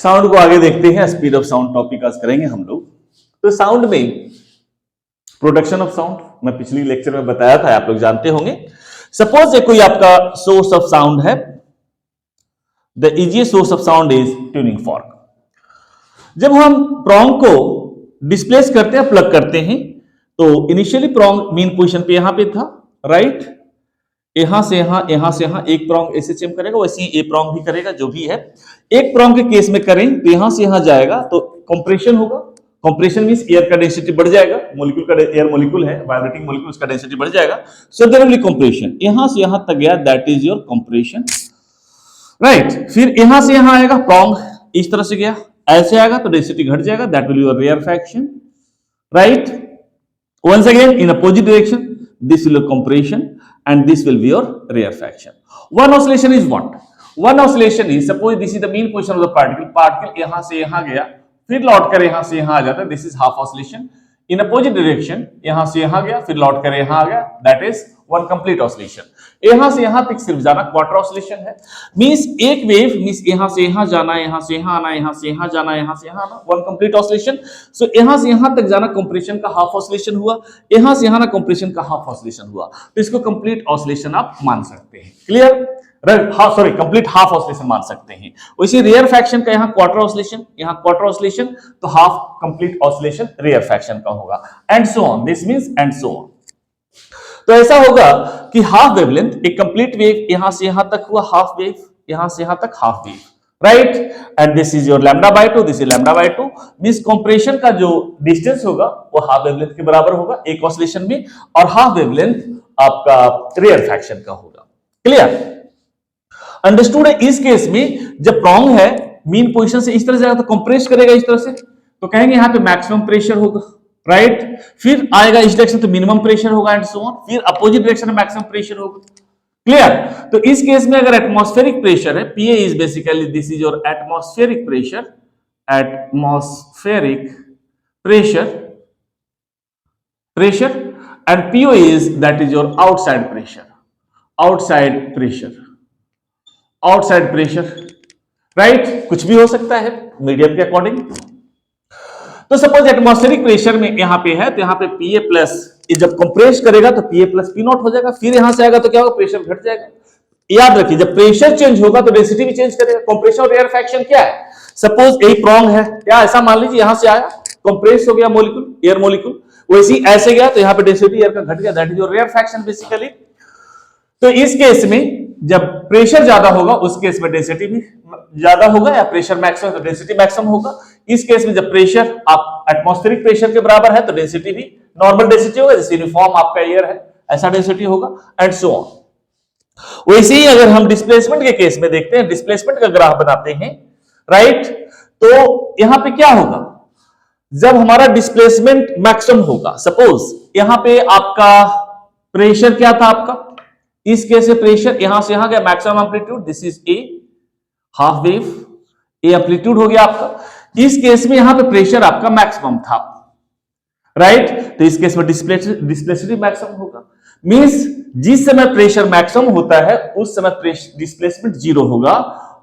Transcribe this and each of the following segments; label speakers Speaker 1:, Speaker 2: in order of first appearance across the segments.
Speaker 1: Sound को आगे देखते हैं, स्पीड ऑफ साउंड टॉपिक आज करेंगे हम लोग। तो साउंड में प्रोडक्शन ऑफ साउंड मैं पिछली लेक्चर में बताया था, आप लोग जानते होंगे। सपोज कोई आपका सोर्स ऑफ साउंड है, the easiest source of sound is tuning fork. जब हम प्रोंग को डिस्प्लेस करते हैं, प्लग करते हैं, तो इनिशियली प्रोंग मेन पोजीशन पे यहां पे था, राइट। यहां से यहां एक प्रोंग एसएचएम करेगा, वैसे ही ए प्रोंग भी करेगा, जो भी है। एक प्रोंग के केस में करें तो यहां से यहां जाएगा तो कंप्रेशन होगा। कंप्रेशन मींस एयर का डेंसिटी बढ़ जाएगा, मॉलिक्यूल का एयर मॉलिक्यूल है, वाइब्रेटिंग मॉलिक्यूल, उसका डेंसिटी बढ़ जाएगा। So there will be compression. यहां से यहां तक गया, that is your compression, right. फिर यहां से यहां आएगा, प्रोंग इस तरह से गया, ऐसे आएगा तो डेंसिटी घट जाएगा, that will be your rarefaction, right. Once again in opposite direction, this will be compression and this will be your rarefaction. One oscillation is what? One oscillation is, suppose this is the mean position of the particle. Particle यहां से यहां गया, फिर लौट कर यहां से यहां आ जाता है, this is half oscillation. In opposite direction, यहां से यहां गया, फिर लौट कर यहां आ गया, that is one complete oscillation. यहां से यहां तक सिर्फ जाना क्वार्टर ऑसिलेशन है। मींस एक वेव मींस यहां से यहां जाना, यहां से यहां आना, यहां से यहां जाना, यहां से यहां आना, वन कंप्लीट ऑसिलेशन। सो यहां से यहां तक जाना कंप्रेशन का हाफ ऑसिलेशन हुआ, यहां से यहां ना कंप्रेशन का हाफ ऑसिलेशन हुआ, तो इसको कंप्लीट ऑसिलेशन आप मान सकते हैं। Clear? Sorry, complete half oscillation मान सकते हैं। वैसे रेयर फैक्शन का यहां क्वार्टर ऑसिलेशन, यहां क्वार्टर ऑसिलेशन, तो half complete oscillation rarefaction का होगा, and so on. This means and so on. तो ऐसा होगा कि हाफ वेवलेंथ, एक कंप्लीट वेव यहां से यहां तक हुआ, हाफ वेव यहां से यहां तक half wave, right. And this is your lambda by 2, this is lambda by 2। Means compression का जो डिस्टेंस होगा वो हाफ वेवलेंथ के बराबर होगा एक ऑसिलेशन में, और हाफ वेवलेंथ आपका रेयर फैक्शन का होगा। क्लियर? अंडरस्टूड है? इस केस में जब प्रोंग है मीन पोजीशन से इस तरह से आएगा तो कंप्रेस करेगा इस तरह से, तो कहेंगे यहां पे मैक्सिमम प्रेशर होगा, राइट। फिर आएगा इस डायरेक्शन तो मिनिमम प्रेशर होगा, एंड सो ऑन। फिर अपोजिट डायरेक्शन में मैक्सिमम प्रेशर होगा। क्लियर? तो इस केस में अगर एटमॉस्फेरिक प्रेशर है, PA is basically this is your atmospheric pressure, atmospheric pressure and PO is that is your outside pressure, outside pressure, right. कुछ भी हो सकता है मीडियम के अकॉर्डिंग। तो सपोज एटमॉस्फेरिक प्रेशर में यहां पे है, तो यहां पे पीए प्लस, जब कंप्रेस करेगा तो पीए प्लस पी नॉट हो जाएगा। फिर यहां से आएगा तो क्या होगा, प्रेशर घट जाएगा। याद रखिए, जब प्रेशर चेंज होगा तो डेंसिटी भी चेंज करेगा। कंप्रेशन और रेयरफैक्शन क्या है? सपोज एक प्रोंग है, क्या ऐसा मान लीजिए यहां से आया, कंप्रेस हो गया मॉलिक्यूल, एयर मॉलिक्यूल, वैसे ही ऐसे गया तो यहां पे डेंसिटी एयर का घट गया, that is your rarefaction basically. तो इस केस में जब प्रेशर ज्यादा होगा उस केस में डेंसिटी भी ज्यादा होगा, या प्रेशर मैक्सिमम तो डेंसिटी मैक्सिमम होगा। इस केस में जब प्रेशर आप एटमॉस्फेरिक प्रेशर के बराबर है तो डेंसिटी भी नॉर्मल डेंसिटी होगा, जैसे यूनिफॉर्म आपका एयर है ऐसा डेंसिटी होगा, एंड सो ऑन। वैसे ही अगर हम डिस्प्लेसमेंट के केस में देखते हैं, डिस्प्लेसमेंट का ग्राफ बनाते हैं, राइट, तो यहां पे क्या होगा, जब हमारा डिस्प्लेसमेंट मैक्सिमम होगा, सपोज यहां पे आपका प्रेशर क्या था आपका, इस केस में प्रेशर यहां से यहां गया, maximum amplitude, this is a half wave, A amplitude हो गया आपका। इस केस में यहां पे प्रेशर आपका मैक्सिमम था, राइट। तो इस केस में डिस्प्लेसिटी मैक्सिमम होगा। मींस जिस समय प्रेशर मैक्सिमम होता है उस समय डिस्प्लेसमेंट जीरो होगा,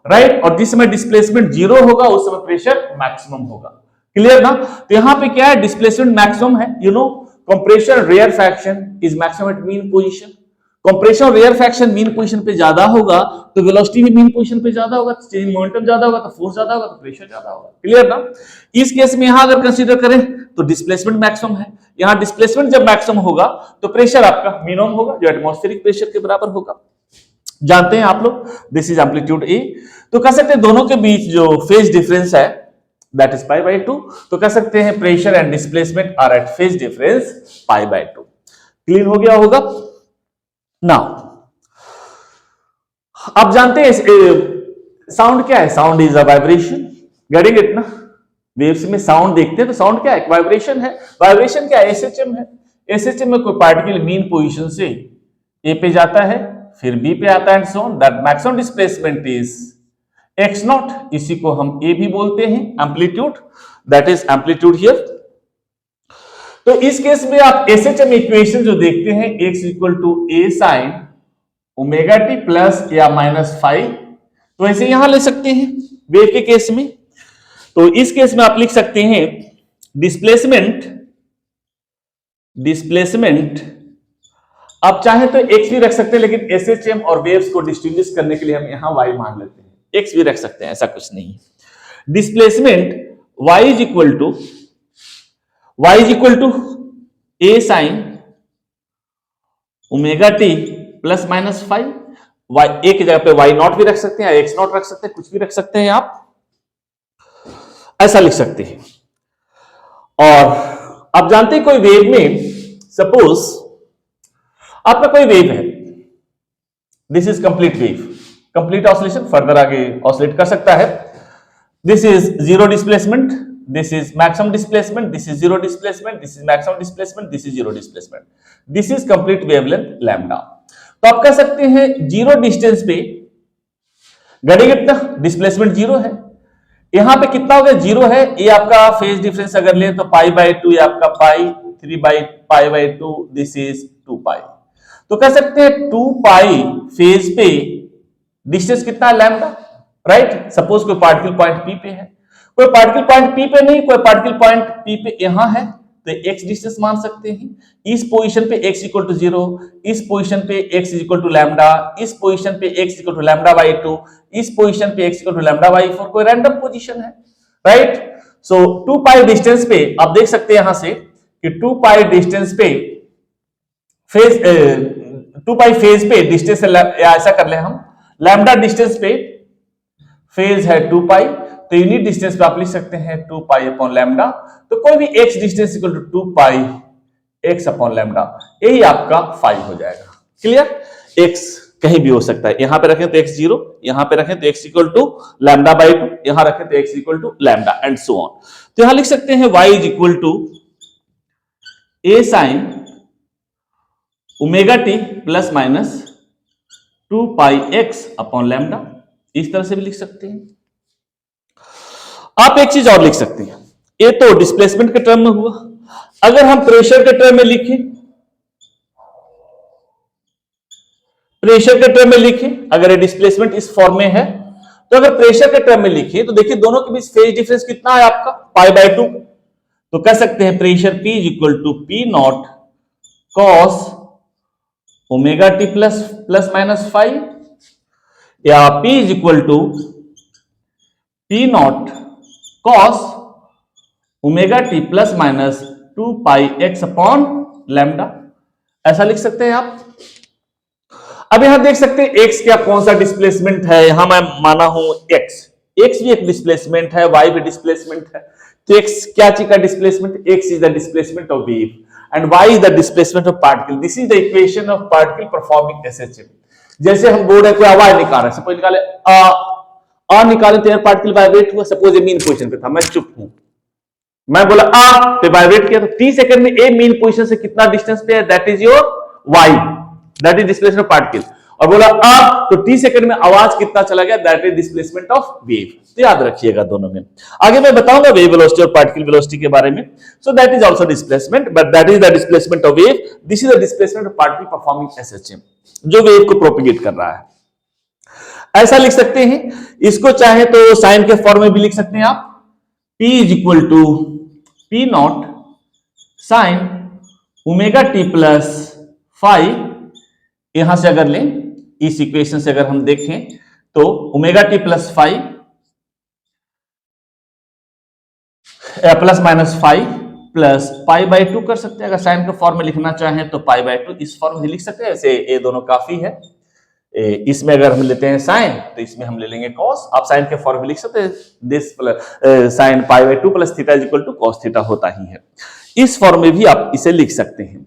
Speaker 1: राइट। और जिस समय डिस्प्लेसमेंट जीरो होगा उस समय प्रेशर मैक्सिमम होगा। क्लियर ना? तो यहां पे क्या है, डिस्प्लेसमेंट मैक्सिमम है, you know. Compression rarefaction is maximum at mean position. Compression और रेयर फैक्शन मीन पोजीशन पे ज्यादा होगा तो वेलोसिटी भी मीन पोजीशन पे ज्यादा होगा, चेंज मोमेंटम ज्यादा होगा तो फोर्स ज्यादा होगा तो प्रेशर ज्यादा होगा। क्लियर ना? इस केस में यहां अगर कंसीडर करें तो डिस्प्लेसमेंट मैक्सिमम है, यहां डिस्प्लेसमेंट जब मैक्सिमम होगा तो प्रेशर आपका मिनिमम होगा, जो एटमॉस्फेरिक प्रेशर के बराबर होगा। जानते हैं आप लोग, दिस इज एम्पलीट्यूड ए। तो कह सकते हैं दोनों के बीच जो फेज डिफरेंस है दैट इज पाई बाय 2। तो कह सकते हैं pressure and displacement are at phase difference pi by 2। Clear हो गया होगा? नाउ आप जानते हैं साउंड क्या है? Sound is a vibration. Getting it ना? वेव्स में साउंड देखते हैं तो साउंड क्या है? वाइब्रेशन है। वाइब्रेशन क्या है? एसएचएम है। एसएचएम में कोई पार्टिकल मीन पोजीशन से ए पे जाता है, फिर बी पे आता है, and so on. That maximum displacement is x not, इसी को हम ए भी बोलते हैं, amplitude, that is amplitude here. तो इस केस में आप एसएचएम इक्वेशन जो देखते हैं, x equal to a sine omega t plus या माइनस फाइव, तो ऐसे यहां ले सकते हैं वेव के केस में। तो इस केस में आप लिख सकते हैं डिस्प्लेसमेंट आप चाहे तो x भी रख सकते हैं, लेकिन SHM और वेव्स को डिस्टिंग्विश करने के लिए हम यहां y मान लेते हैं। x भी रख सकते हैं, ऐसा कुछ नहीं। Displacement y is equal to a sine omega t plus minus 5। y a की जगह पे y नॉट भी रख सकते हैं, x नॉट रख सकते हैं, कुछ भी रख सकते हैं आप, ऐसा लिख सकते हैं। और आप जानते हैं कोई वेव में, सपोज आपका कोई वेव है, this is complete wave, complete oscillation, further आगे ऑसिलेट कर सकता है। This is zero displacement, this is maximum displacement, this is zero displacement, this is maximum displacement, this is zero displacement, this is complete wavelength lambda. तो आप कह सकते हैं zero distance पे घड़ी कितना डिस्प्लेसमेंट जीरो है, यहां पे कितना हो गया जीरो है, ये आपका फेज डिफरेंस अगर ले तो पाई बाई टू, ये आपका पाई 3/π/2, दिस इज 2π। तो कह सकते हैं 2π फेज पे डिस्टेंस कितना है लैम्डा, राइट। सपोज कोई पार्टिकल पॉइंट पी पे है, कोई पार्टिकल पॉइंट पी पे नहीं, कोई पार्टिकल पॉइंट पी पे यहां है, तो x डिस्टेंस मान सकते हैं। इस पोजीशन पे x इक्वल टू 0, इस पोजीशन पे x इक्वल टू लैम्डा, इस पोजीशन पे x इक्वल टू λ/2, इस पोजीशन पे x इक्वल टू λ/4, कोई रैंडम पोजीशन है, राइट। सो 2π डिस्टेंस पे आप देख सकते हैं यहां से कि 2π डिस्टेंस पे फेज 2π फेज पे डिस्टेंस, ऐसा कर ले हम, लैम्डा डिस्टेंस पे फेज है 2π, तो यूनिट डिस्टेंस पे आप लिख सकते हैं 2π अपॉन लैम्डा। तो कोई भी x distance equal to 2π x upon lambda, यही आपका 5 हो जाएगा। क्लियर, x कहीं भी हो सकता है, यहां पे रखें तो x 0, यहां पे रखें तो x इक्वल टू λ/2, यहां रखें तो x equal to lambda and so on. तो यहां लिख सकते हैं y is equal to a sine omega t plus minus 2πx upon lambda, इस तरह से भी लिख सकते हैं। आप एक चीज और लिख सकते हैं, ये तो डिस्प्लेसमेंट के टर्म में हुआ, अगर हम प्रेशर के टर्म में लिखें, प्रेशर के टर्म में लिखें, अगर ये डिस्प्लेसमेंट इस फॉर्म में है, तो अगर प्रेशर के टर्म में लिखें तो देखिए दोनों के बीच फेज डिफरेंस कितना है आपका π/2, तो कह सकते हैं pressure P is equal to P naught cos omega t plus minus 5, या P is equal to P naught cos omega t plus minus 2πx upon lambda, ऐसा लिख सकते हैं आप। अब यहां देख सकते हैं x क्या कौन सा डिस्प्लेसमेंट है, यहां मैं माना हूं x भी एक डिस्प्लेसमेंट है, y भी डिस्प्लेसमेंट है, तो x क्या चीज का displacement, x is the displacement of wave and y is the displacement of particle. This is the equation of particle performing SHM. जैसे हम बोल रहे कोई आवाज निकाल रहे, सपोज निकाले आ निकाले तो यार पार्टिकल वाइब्रेट हुआ, सपोज ये मीन पोजीशन पे था, मैं चुप हूं, मैं बोला आ तो वाइब्रेट किया, तो t सेकंड में ए मीन पोजीशन से कितना डिस्टेंस पे है, that is your y, that is displacement of particle, और बोला आ तो t सेकंड में आवाज कितना चला गया, that is displacement of wave. तो याद रखिएगा दोनों में, आगे मैं बताऊंगा वेव वेलोसिटी और पार्टिकल वेलोसिटी के बारे में। सो that is also displacement, but that is the displacement of wave, this is the displacement of particle performing SHM, जो वेव को प्रोपेगेट कर रहा है। ऐसा लिख सकते हैं, इसको चाहे तो साइन के फॉर्म में भी लिख सकते हैं आप, P is equal to P naught sine omega t plus 5, यहां से अगर लें, इस इक्वेशन से अगर हम देखें तो omega t plus 5 plus minus 5 plus π/2 कर सकते हैं, अगर साइन के फॉर्म में लिखना चाहें तो π/2 इस फॉर्म में लिख सकते हैं, वैसे ये दोनों काफी है। इसमें अगर हम लेते हैं साइन तो इसमें हम ले लेंगे कॉस, आप साइन के फॉर्म में लिख सकते हैं, this sine π/2 plus theta is equal to cos theta होता ही है, इस फॉर्म में भी आप इसे लिख सकते हैं।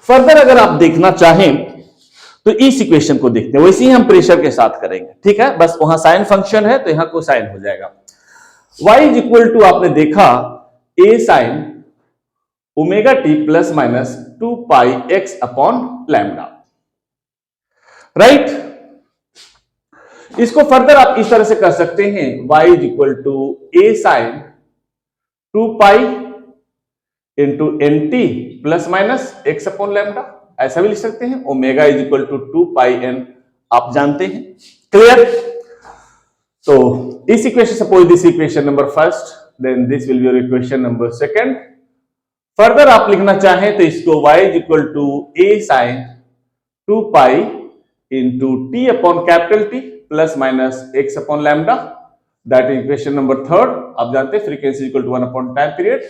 Speaker 1: फर्दर अगर आप देखना चाहें तो इस इक्वेशन को देखते हैं, वैसे ही हम प्रेशर के साथ करेंगे, ठीक है, बस वहां साइन फंक्शन है तो यहां कोसाइन हो जाएगा। y इज इक्वल टू आपने देखा a sine omega t plus minus 2πx upon lambda, right. इसको फर्दर आप इस तरह से कर सकते हैं, y is equal to a sine 2π into nt plus minus x upon lambda, ऐसा भी लिख सकते हैं। Omega is equal to 2πn आप जानते हैं, क्लियर। तो इस equation, suppose this equation number first, then this will be your equation number second. Further आप लिखना चाहें तो इसको y is equal to a sin 2 pi into t upon capital T plus minus x upon lambda, that is equation number third. आप जानते हैं frequency equal to 1 upon time period.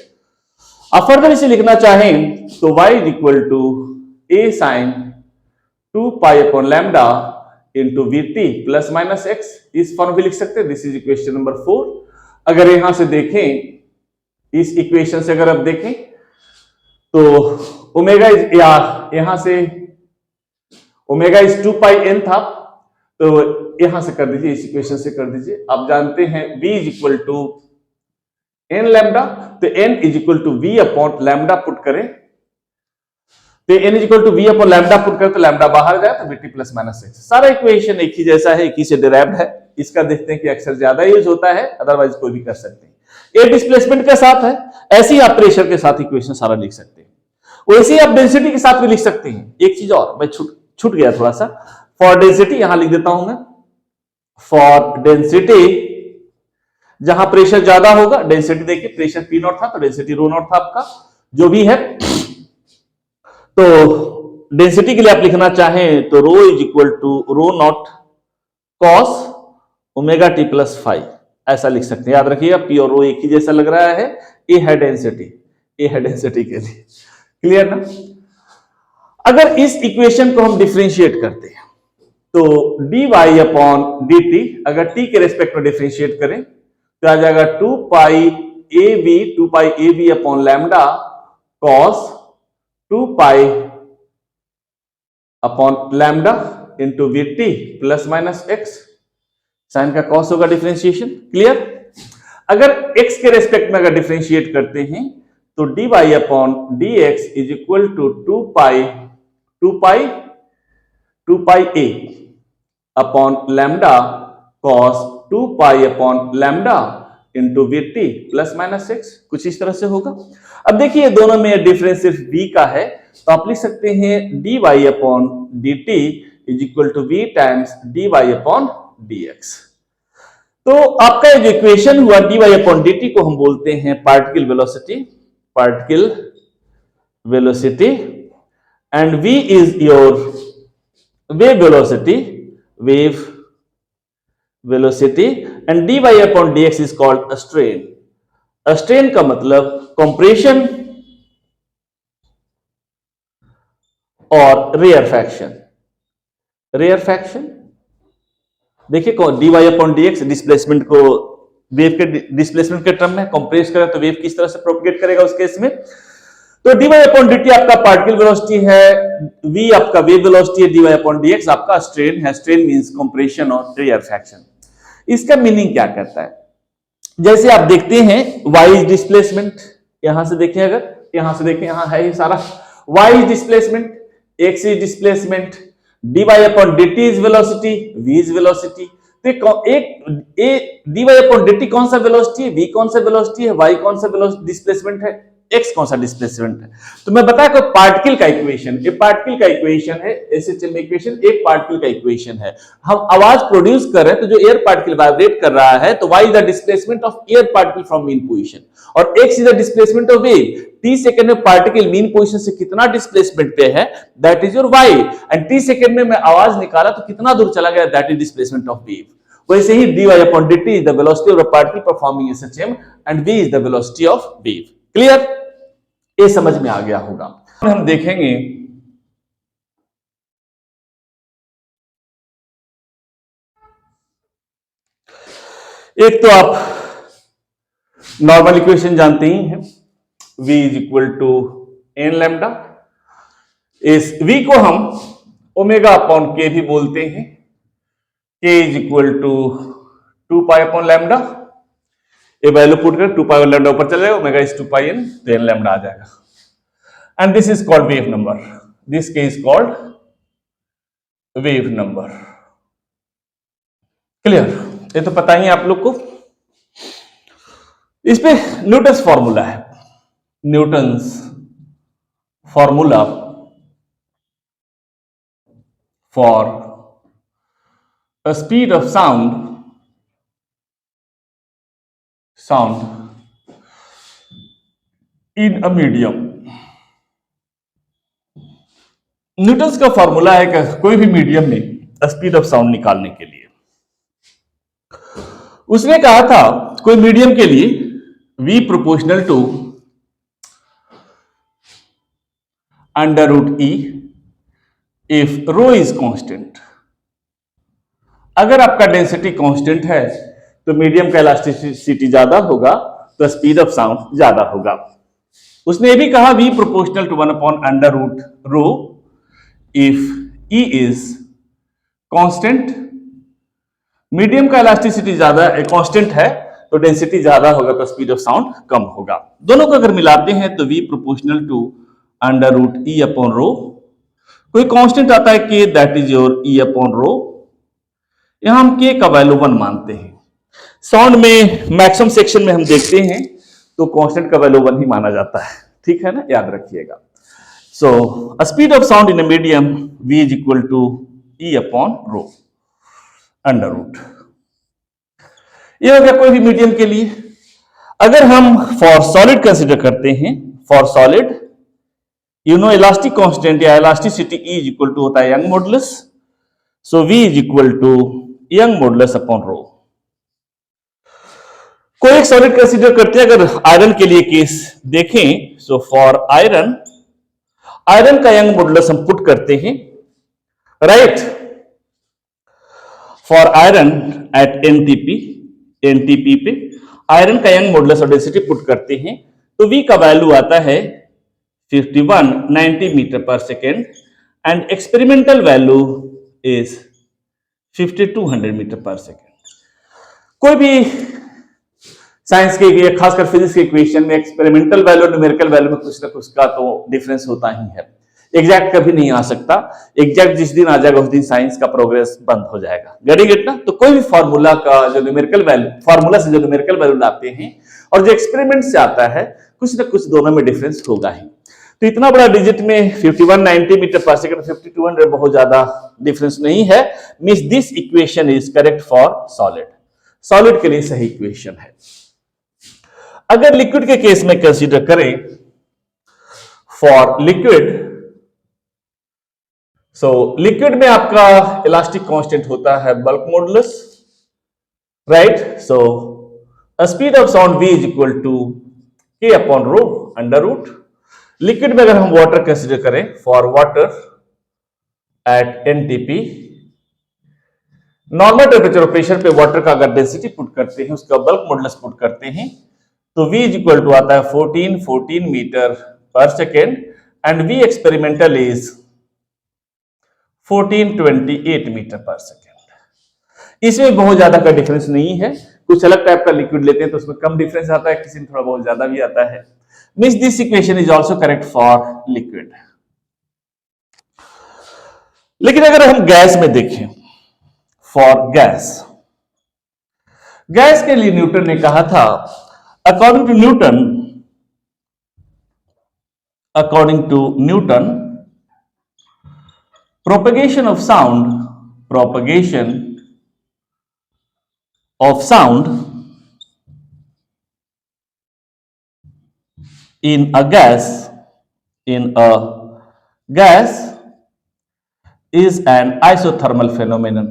Speaker 1: आप further इसे लिखना चाहें तो y is equal to a sin 2 pi upon lambda into v t plus minus x, इस form में लिख सकते हैं। This is equation number 4। अगर यहां से देखें, इस इक्वेशन से अगर आप देखें तो ओमेगा इज, यहां से ओमेगा इज 2 पाई एन था, तो यहां से कर दीजिए, इस इक्वेशन से कर दीजिए। आप जानते हैं v is equal to n lambda, तो n is equal to v upon lambda put करें, तो n is equal to v upon lambda put करें तो लैम्डा बाहर जाए तो vt प्लस माइनस एक्स। सारा इक्वेशन एक ही जैसा है, एक ही से डिराइव्ड है। इसका देखते हैं कि अक्सर ज्यादा यूज होता है, अदरवाइज कोई भी कर सकते हैं। ये डिस्प्लेसमेंट के साथ है, ऐसे ही आप प्रेशर के साथ इक्वेशन सारा लिख सकते हैं। वैसे ही आप डेंसिटी के साथ भी लिख सकते हैं। एक चीज और मैं छूट गया थोड़ा सा, फॉर डेंसिटी यहां लिख देता हूं मैं, फॉर डेंसिटी जहां प्रेशर ज्यादा होगा, डेंसिटी देखिए प्रेशर पी नॉट था तो डेंसिटी रो नॉट था आपका, जो भी है। तो डेंसिटी के लिए आप लिखना चाहें तो rho is equal to rho naught cos omega t plus 5, ऐसा लिख सकते हैं। याद रखिएगा पी और रो एक ही जैसा लग रहा है। ए है डेंसिटी, ए है डेंसिटी के लिए, क्लियर ना। अगर इस इक्वेशन को हम डिफरेंशिएट करते हैं तो dy अपॉन dt, अगर t के रेस्पेक्ट में डिफरेंशिएट करें तो आ जाएगा 2 pi a b upon lambda cos 2 pi upon lambda into v t plus minus x. Sine का कॉस होगा डिफरेंशिएशन, क्लियर। अगर x के रेस्पेक्ट में अगर डिफरेंशिएट करते हैं तो dy upon d x is equal to 2 pi a upon lambda cos 2 pi upon lambda into v t plus minus x, कुछ इस तरह से होगा। अब देखिए दोनों में डिफरेंस सिर्फ v का है, तो आप लिख सकते हैं dy upon d t is equal to v times dy upon dx। तो आपका जो इक्वेशन हुआ dy अपॉन dt को हम बोलते हैं particle velocity, and v is your wave velocity, and dy upon dx is called strain. Strain का मतलब कंप्रेशन और रेयर फैक्शन। देखिए dy अपॉन dx डिस्प्लेसमेंट को वेव के डिस्प्लेसमेंट के टर्म में कंप्रेस करें तो वेव किस तरह से प्रोपगेट करेगा उस केस में। तो dy अपॉन dt आपका पार्टिकल वेलोसिटी है, v आपका वेव वेलोसिटी है, dy अपॉन dx आपका स्ट्रेन है। स्ट्रेन मींस कंप्रेशन और रेयर फैक्शन। इसका मीनिंग क्या करता है, जैसे आप देखते हैं y इज डिस्प्लेसमेंट, यहां से देखें, अगर यहां से देखें, यहां है ये सारा y is displacement, x is displacement, dy upon dt is velocity, v is velocity. तो एक dy अपॉन dt कौन सा वेलोसिटी है, v कौन सा वेलोसिटी है, y कौन सा डिस्प्लेसमेंट है, x कौन सा डिस्प्लेसमेंट है। तो मैं बताया कि पार्टिकल का इक्वेशन, एक पार्टिकल का इक्वेशन है, एसएचएम इक्वेशन एक पार्टिकल का इक्वेशन है। हम आवाज प्रोड्यूस कर रहे हैं तो जो एयर पार्टिकल वाइब्रेट कर रहा है, तो y is the displacement of air particle from mean position और x is the displacement of wave. t second में पार्टिकल मीन पोजीशन से कितना डिस्प्लेसमेंट पे है, that is your y, and t second में मैं आवाज निकाला तो कितना दूर चला गया, that is displacement of wave. वैसे ही dy upon dt is the velocity of a particle performing SHM and v is the velocity of wave। Clear, ये समझ में आ गया होगा। हम देखेंगे एक तो आप नॉर्मल इक्वेशन जानते ही हैं, v is equal to n lambda. इस v को हम ओमेगा अपॉन के भी बोलते हैं, k is equal to 2 pi upon lambda. ये वैल्यू पुट कर 2 पाई लैम्डा ऊपर चले जाएगा, ओमेगा इज 2 पाई एन, तो एन लैम्डा आ जाएगा। And this is called wave number, this k is called wave number. Clear, ये तो पता ही है आप लोग को। इस पे न्यूटन्स फॉर्मूला है, Newton's formula for a speed of sound sound in a medium। Newton's का फॉर्मूला है कि कोई भी मीडियम में स्पीड ऑफ साउंड निकालने के लिए उसने कहा था कोई मीडियम के लिए v proportional to under root e if rho is constant. अगर आपका डेंसिटी कांस्टेंट है तो मीडियम का इलास्टिसिटी ज्यादा होगा तो स्पीड ऑफ साउंड ज्यादा होगा। उसने ये भी कहा v proportional to 1 upon under root rho if e is constant. Medium का इलास्टिसिटी ज्यादा कांस्टेंट है तो डेंसिटी ज्यादा होगा तो स्पीड ऑफ साउंड कम होगा। दोनों को अगर मिलाते हैं तो v proportional to under root e upon rho, कोई कांस्टेंट आता है k, that is your e upon rho. यहां हम k का वैल्यू 1 मानते हैं। साउंड में मैक्सिमम सेक्शन में हम देखते हैं तो कांस्टेंट का वैल्यू 1 ही माना जाता है, ठीक है ना, याद रखिएगा। So speed of sound in a medium v is equal to e upon rho under root. ये हो गया कोई भी मीडियम के लिए। अगर हम फॉर सॉलिड कंसीडर करते हैं, for solid you know elastic constant या elasticity E is equal to होता है Young modulus. So V is equal to Young modulus upon rho. कोई एक सॉलिड कंसीडर करते हैं, अगर आयरन के लिए केस देखें, सो फॉर आयरन, आयरन का यंग मॉडुलस हम पुट करते हैं, right, for iron eight NTP पे आयरन का यंग मॉडुलस और डेंसिटी पुट करते हैं तो V का वैल्यू आता है 5190 metre per second and experimental value is 5200 metre per second. कोई भी साइंस के खासकर फिजिक्स के इक्वेशन में एक्सपेरिमेंटल वैल्यू न्यूमेरिकल वैल्यू में कुछ ना कुछ का तो डिफरेंस होता ही है। एग्जैक्ट कभी नहीं आ सकता, एग्जैक्ट जिस दिन आ जाएगा उस दिन साइंस का प्रोग्रेस बंद हो जाएगा। गेटिंग इट ना? तो कोई भी फार्मूला का जो न्यूमेरिकल वैल्यू, फार्मूला से जो न्यूमेरिकल वैल्यू लाते हैं और जो एक्सपेरिमेंट से आता है, कुछ ना कुछ दोनों में डिफरेंस होगा ही। तो इतना बड़ा डिजिट में 5190 मीटर पर सेकंड 5200 बहुत ज्यादा डिफरेंस नहीं है। Means this equation is correct for solid. Solid के लिए सही इक्वेशन है। अगर लिक्विड के केस में कंसीडर करें, फॉर लिक्विड, सो लिक्विड में आपका इलास्टिक कांस्टेंट होता है bulk modulus, right. So speed of sound v is equal to k upon rho under root. Liquid में अगर हम वाटर कंसीडर करें, for water at NTP, normal temperature और pressure पे वाटर का अगर डेंसिटी पुट करते हैं, उसका बल्क मॉडुलस पुट करते हैं तो v इज इक्वल टू आता है 1414 metre per second and v experimental is 1428 metre per second. इसमें बहुत ज्यादा का डिफरेंस नहीं है। कुछ अलग टाइप का लिक्विड लेते हैं तो उसमें कम डिफरेंस आता है, किसी में थोड़ा बहुत ज्यादा भी आता है। Means this equation is also correct for liquid. लेकिन अगर हम गैस में देखें, फॉर गैस, गैस के लिए न्यूटन ने कहा था, according to Newton propagation of sound in a gas is an isothermal phenomenon।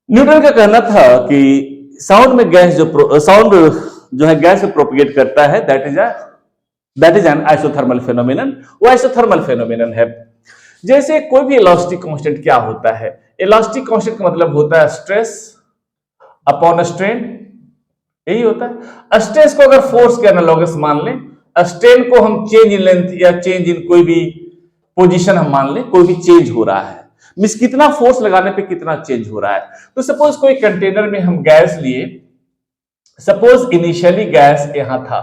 Speaker 1: Newton का कहना था कि साउंड में गैस जो है गैस में प्रोपेगेट करता है, that is an isothermal phenomenon. वो आइसोथर्मल फेनोमेनन है। जैसे कोई भी इलास्टिक कांस्टेंट क्या होता है, इलास्टिक कांस्टेंट का मतलब होता है स्ट्रेस अपॉन स्ट्रेन, यही होता है। स्ट्रेस को अगर फोर्स के एनालॉगस मान लें, स्ट्रेन को हम चेंज इन लेंथ या चेंज इन कोई भी पोजीशन हम मान लें, कोई भी चेंज हो रहा है, मींस कितना फोर्स लगाने पे कितना चेंज हो रहा है। तो सपोज कोई कंटेनर में हम गैस लिए, सपोज इनिशियली गैस यहां था,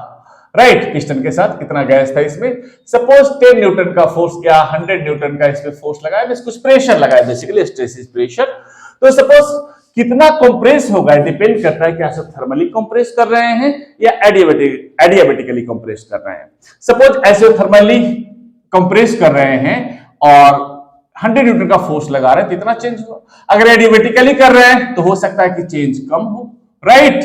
Speaker 1: राइट, पिस्टन के साथ कितना गैस था इसमें, सपोज 10 न्यूटन का फोर्स क्या 100 न्यूटन का इस पे फोर्स लगाया, मींस कुछ प्रेशर लगाया, बेसिकली स्ट्रेस इज प्रेशर। तो सपोज कितना कंप्रेस होगा, डिपेंड करता है कि आप थर्मली कंप्रेस कर रहे हैं या एडियाबेटिकली कंप्रेस कर रहे हैं। सपोज ऐसे थर्मली कंप्रेस कर रहे हैं और 100 न्यूटन का फोर्स लगा रहे हैं तो इतना चेंज हुआ। अगर एडियाबेटिकली कर रहे हैं तो हो सकता है कि चेंज कम हो, राइट,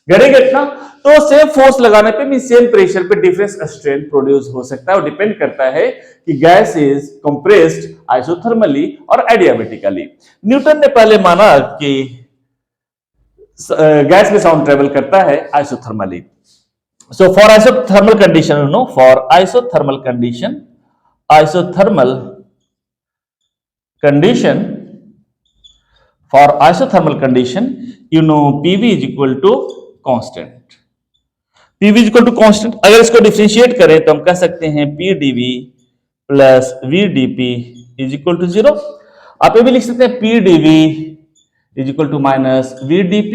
Speaker 1: गेट ना। तो सेम फोर्स लगाने पे भी सेम प्रेशर पे डिफरेंस स्ट्रेन प्रोड्यूस हो सकता है और डिपेंड करता है कि गैस इज कंप्रेस्ड आइसोथर्मली और एडियाबेटिकली। न्यूटन ने पहले माना कि गैस में साउंड ट्रेवल करता है isothermally. So for isothermal condition, you know, for isothermal condition, for isothermal condition, you know, PV is equal to constant. PV is equal to constant. अगर इसको डिफरेंशिएट करें तो हम कह सकते हैं PdV plus VdP is equal to 0. आप ये भी लिख सकते हैं PdV is equal to minus VdP.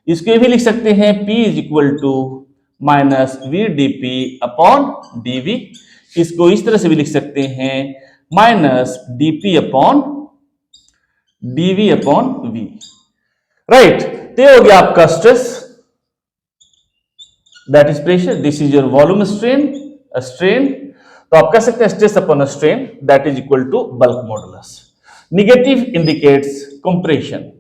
Speaker 1: इसको भी लिख सकते हैं P is equal to minus VdP upon dV. इसको इस तरह से भी लिख सकते हैं minus DP upon dV upon V, right. तो ये हो गया आपका stress, that is pressure, this is your volume strain, तो आप कह सकते हैं stress upon strain that is equal to bulk modulus. Negative indicates compression,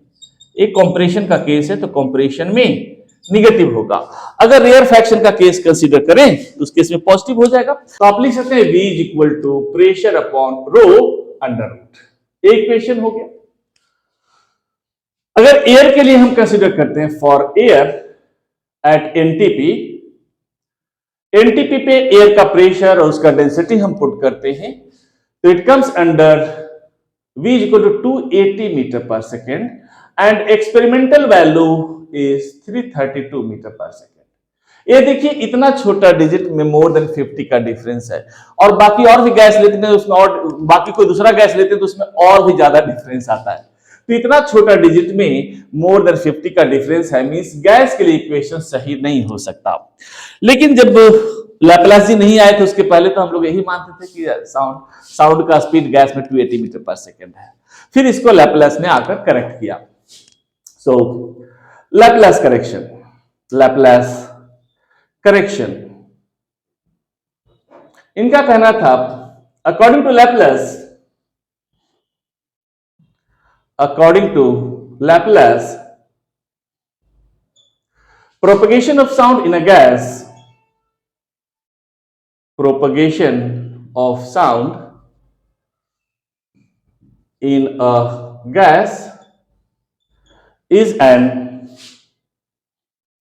Speaker 1: एक कंप्रेशन का केस है तो कंप्रेशन में निगेटिव होगा। अगर रेयर फ्रैक्शन का केस कंसीडर करें तो उस केस में पॉजिटिव हो जाएगा। तो आप लिख सकते हैं V is equal to pressure upon rho under root, एक इक्वेशन हो गया। अगर एयर के लिए हम कंसीडर करते हैं, फॉर एयर एट एनटीपी पे एयर का प्रेशर और उसका डेंसिटी हम पुट करते हैं तो it comes under V is equal to 280 metre per second and experimental value is 332 metre per second. ये देखिए इतना छोटा डिजिट में मोर देन 50 का डिफरेंस है, और बाकी और भी गैस लेते हैं उसमें, और बाकी कोई दूसरा गैस लेते हैं तो उसमें और भी ज्यादा डिफरेंस आता है। तो इतना छोटा डिजिट में मोर देन 50 का डिफरेंस है, मींस गैस के लिए इक्वेशन सही नहीं हो सकता। लेकिन जब लैपलास जी नहीं आए थे उसके पहले तो हम लोग यही मानते थे कि साउंड का स्पीड गैस में 280 मीटर पर सेकेंड है। फिर इसको लैपलास ने आकर करेक्ट किया। सो लैपलास करेक्शन, इनका कहना था according to Laplace, propagation of sound in a gas, propagation of sound in a gas is an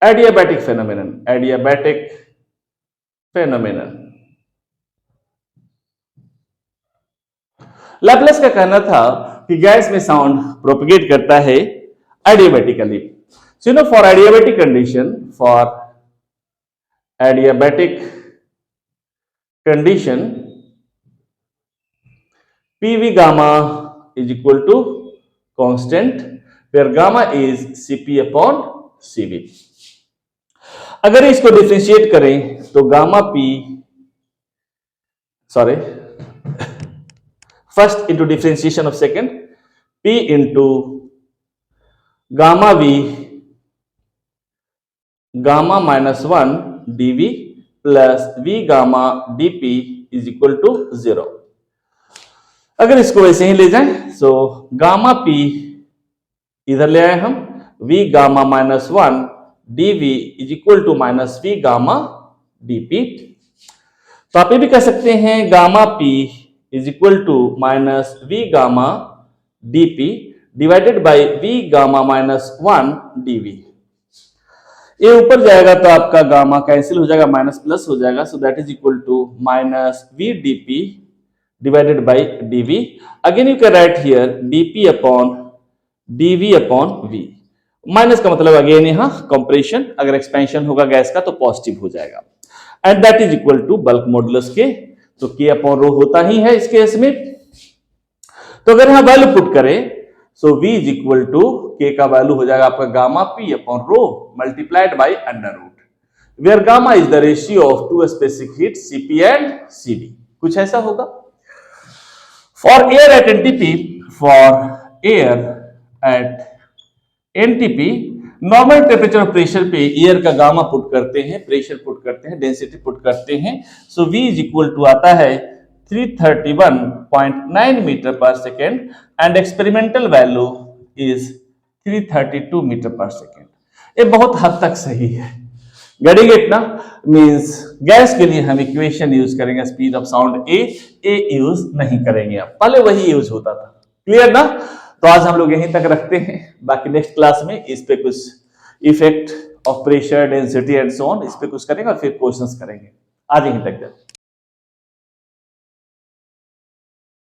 Speaker 1: adiabatic phenomenon. Laplace का कहना था कि गैस में साउंड प्रोपेगेट करता है adiabatically. So you know, for adiabatic condition PV gamma is equal to constant where gamma is Cp upon Cv. अगर इसको differentiate करें तो gamma P, first into differentiation of second, P into gamma V gamma minus 1 dV plus V gamma dP is equal to 0. अगर इसको वैसे ही ले जाएं तो गामा P इधर ले आए हम, V gamma minus 1 dV is equal to minus V gamma dP। तो आप ये भी कह सकते हैं gamma P is equal to minus V gamma dP divided by V gamma minus 1 dV। ये ऊपर जाएगा तो आपका गामा कैंसिल हो जाएगा, माइनस प्लस हो जाएगा, so that is equal to minus V dP divided by dV। Again you can write here dP upon dV upon V। Minus का मतलब अगेन यहां कंप्रेशन, अगर एक्सपेंशन होगा गैस का तो पॉजिटिव हो जाएगा, and that is equal to bulk modulus के, तो K अपॉन रो होता ही है इस केस में। तो अगर यहां वैल्यू पुट करें so V is equal to K का वैल्यू हो जाएगा आपका gamma P upon rho multiplied by under root, where gamma is the ratio of two specific heat Cp and Cv, कुछ ऐसा होगा। For air at NTP normal temperature और pressure पे air का गामा पुट करते हैं, प्रेशर पुट करते हैं, डेंसिटी पुट करते हैं, so V is equal to आता है 331.9 metre per second and experimental value is 332 metre per second. ये बहुत हद तक सही है। गेटिंग इट ना? मींस गैस के लिए हम इक्वेशन यूज करेंगे speed of sound a use नहीं करेंगे। अब पहले वही यूज होता था। क्लियर ना? तो आज हम लोग यहीं तक रखते हैं, बाकी नेक्स्ट क्लास में इस पे कुछ effect of pressure, density and so on इस पे कुछ करेंगे और फिर क्वेश्चंस करेंगे। आज यहीं तक।